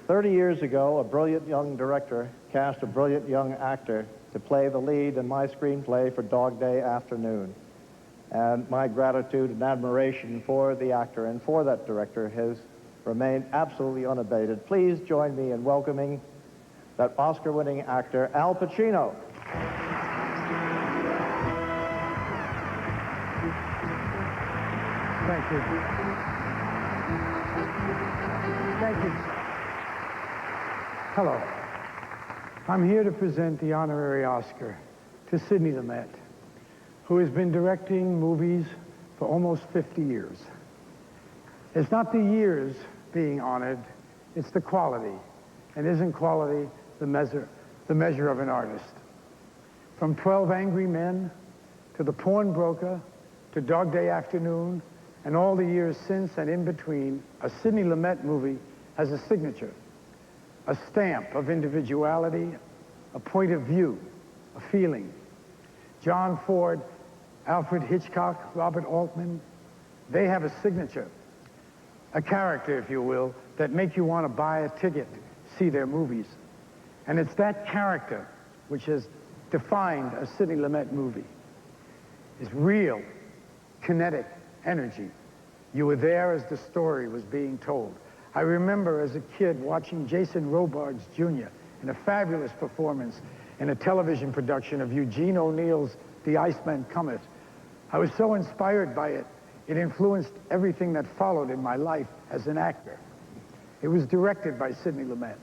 30 years ago, a brilliant young director cast a brilliant young actor to play the lead in my screenplay for Dog Day Afternoon. And my gratitude and admiration for the actor and for that director has remained absolutely unabated. Please join me in welcoming that Oscar-winning actor, Al Pacino. Thank you. Thank you. Hello. I'm here to present the Honorary Oscar to Sidney Lumet, who has been directing movies for almost 50 years. It's not the years being honored, it's the quality. And isn't quality the measure of an artist? From 12 Angry Men, to The Pawn Broker, to Dog Day Afternoon, and all the years since and in between, a Sidney Lumet movie has a signature, a stamp of individuality, a point of view, a feeling. John Ford, Alfred Hitchcock, Robert Altman, they have a signature, a character, if you will, that make you want to buy a ticket, see their movies. And it's that character which has defined a Sidney Lumet movie. It's real, kinetic energy. You were there as the story was being told. I remember as a kid watching Jason Robards Jr. in a fabulous performance in a television production of Eugene O'Neill's The Iceman Cometh. I was so inspired by it, it influenced everything that followed in my life as an actor. It was directed by Sidney Lumet.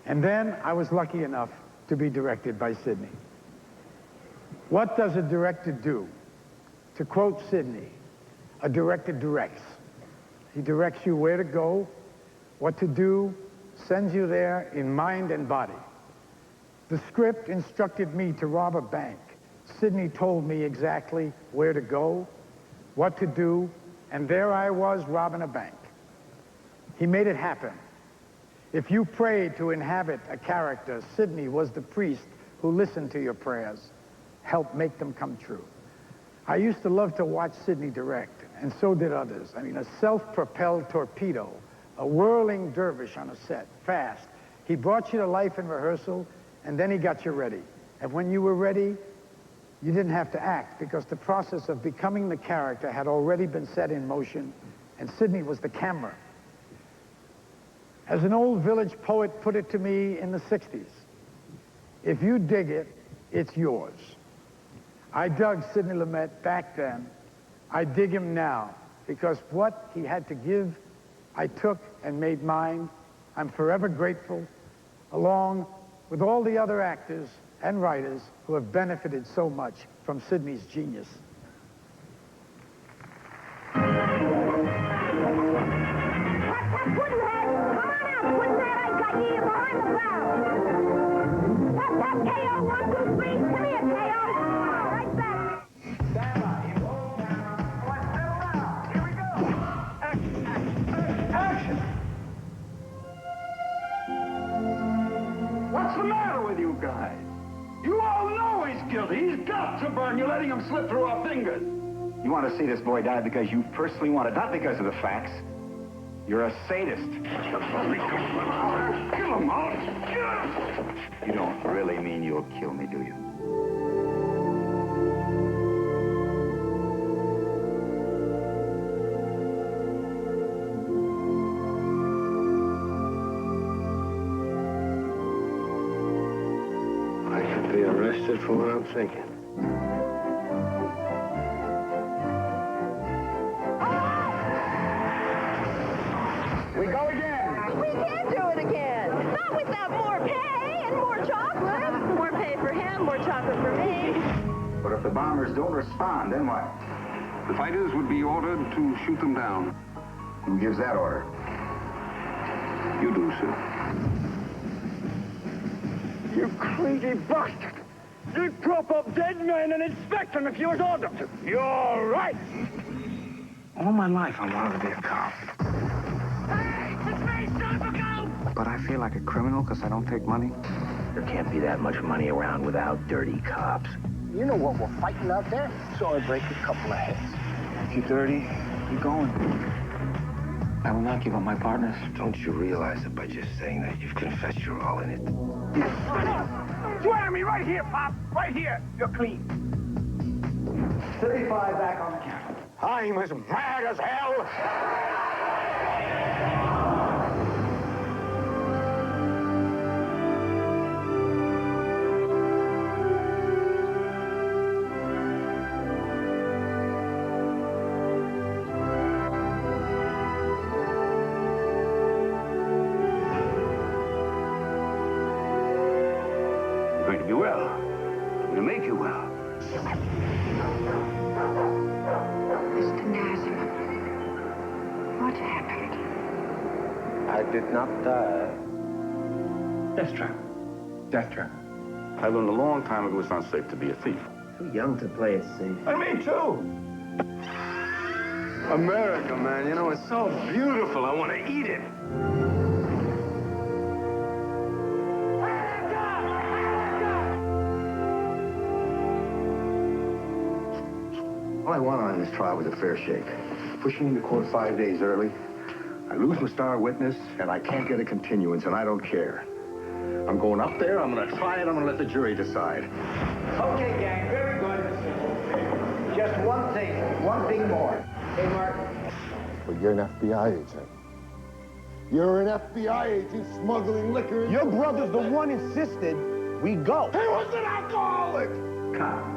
And then I was lucky enough to be directed by Sidney. What does a director do? To quote Sidney, a director directs. He directs you where to go, what to do, sends you there in mind and body. The script instructed me to rob a bank. Sidney told me exactly where to go, what to do, and there I was robbing a bank. He made it happen. If you prayed to inhabit a character, Sidney was the priest who listened to your prayers, helped make them come true. I used to love to watch Sidney direct, and so did others. I mean, a self-propelled torpedo, a whirling dervish on a set, fast. He brought you to life in rehearsal, and then he got you ready. And when you were ready, you didn't have to act, because the process of becoming the character had already been set in motion, and Sidney was the camera. As an old village poet put it to me in the 60s, if you dig it, it's yours. I dug Sidney Lumet back then. I dig him now, because what he had to give, I took and made mine. I'm forever grateful, along with all the other actors and writers who have benefited so much from Sidney's genius. What's the matter with you guys? You all know he's guilty. He's got to burn. You're letting him slip through our fingers. You want to see this boy die because you personally want it, not because of the facts. You're a sadist. Kill him out. You don't really mean you'll kill me, do you? Be arrested for what I'm thinking. We go again. We can't do it again. Not without more pay and more chocolate. More pay for him, more chocolate for me. But if the bombers don't respond, then what? The fighters would be ordered to shoot them down. Who gives that order? You do, sir. You crazy bastard! You prop up dead men and inspect them if you're ordered to. You're right! All my life I wanted to be a cop. Hey, it's me, Silvercoat! But I feel like a criminal because I don't take money. There can't be that much money around without dirty cops. You know what we're fighting out there? So I break a couple of heads. If you're dirty, you're going. I will not give up my partners. Don't you realize that by just saying that, you've confessed you're all in it? Swear to me right here, Pop. Right here. You're clean. 35 back on the counter. I'm as mad as hell. You're going to be well. I'm going to make you well. Mr. Nazareth, what happened? I did not die. Death trap. Death trap. I learned a long time ago it's not safe to be a thief. Too young to play it safe. And me too. America, man, you know, it's so beautiful. I want to eat it. All I want on this trial was a fair shake. Pushing me to court 5 days early. I lose my star witness, and I can't get a continuance, and I don't care. I'm going up there, I'm going to try it, I'm going to let the jury decide. Okay, gang, very good. Just one thing more. Hey, Mark. But you're an FBI agent. You're an FBI agent smuggling liquor. Your brother's the one insisted we go. He was an alcoholic! Come.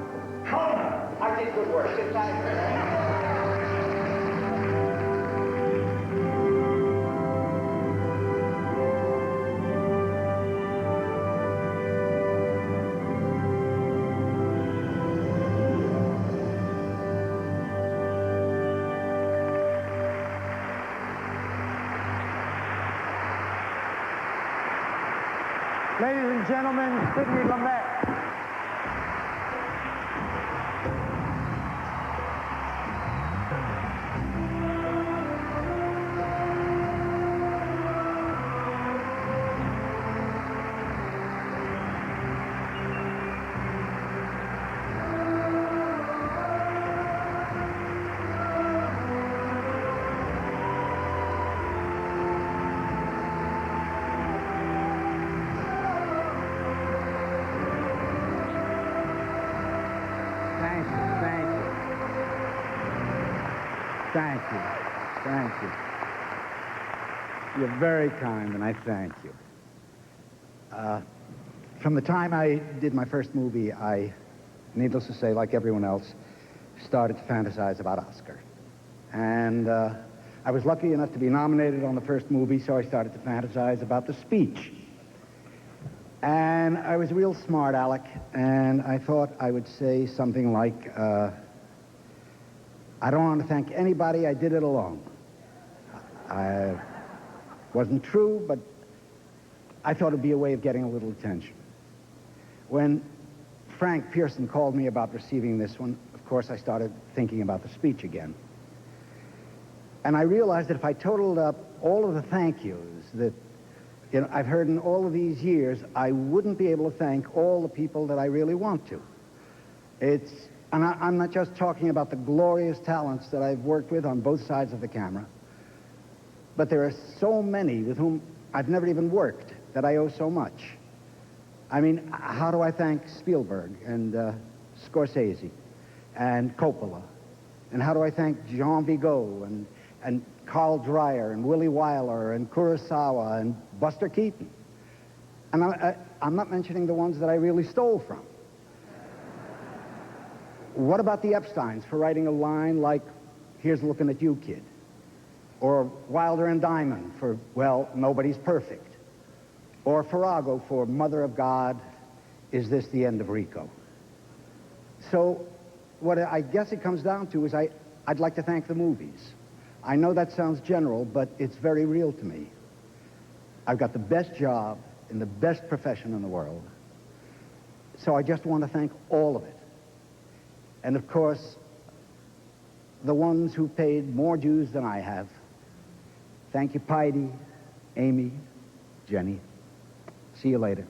I did good work. Sit tight. Ladies and gentlemen, Sidney Lumet. Thank you. Thank you. You're very kind, and I thank you. From the time I did my first movie, I, needless to say, like everyone else, started to fantasize about Oscar. And I was lucky enough to be nominated on the first movie, so I started to fantasize about the speech. And I was a real smart aleck, and I thought I would say something like, I don't want to thank anybody, I did it alone. I wasn't true, but I thought it'd be a way of getting a little attention. When Frank Pearson called me about receiving this one, of course I started thinking about the speech again. And I realized that if I totaled up all of the thank yous that I've heard in all of these years, I wouldn't be able to thank all the people that I really want to. And I'm not just talking about the glorious talents that I've worked with on both sides of the camera, but there are so many with whom I've never even worked that I owe so much. I mean, how do I thank Spielberg and Scorsese and Coppola? And how do I thank Jean Vigo and Carl Dreyer and Willie Wyler and Kurosawa and Buster Keaton? And I'm not mentioning the ones that I really stole from. What about the Epsteins for writing a line like, "Here's looking at you, kid"? Or Wilder and Diamond for, well, nobody's perfect. Or Farrago for Mother of God, is this the end of Rico? So what I guess it comes down to is I'd like to thank the movies. I know that sounds general, but it's very real to me. I've got the best job in the best profession in the world. So I just want to thank all of it. And of course, the ones who paid more dues than I have. Thank you, Piety, Amy, Jenny. See you later.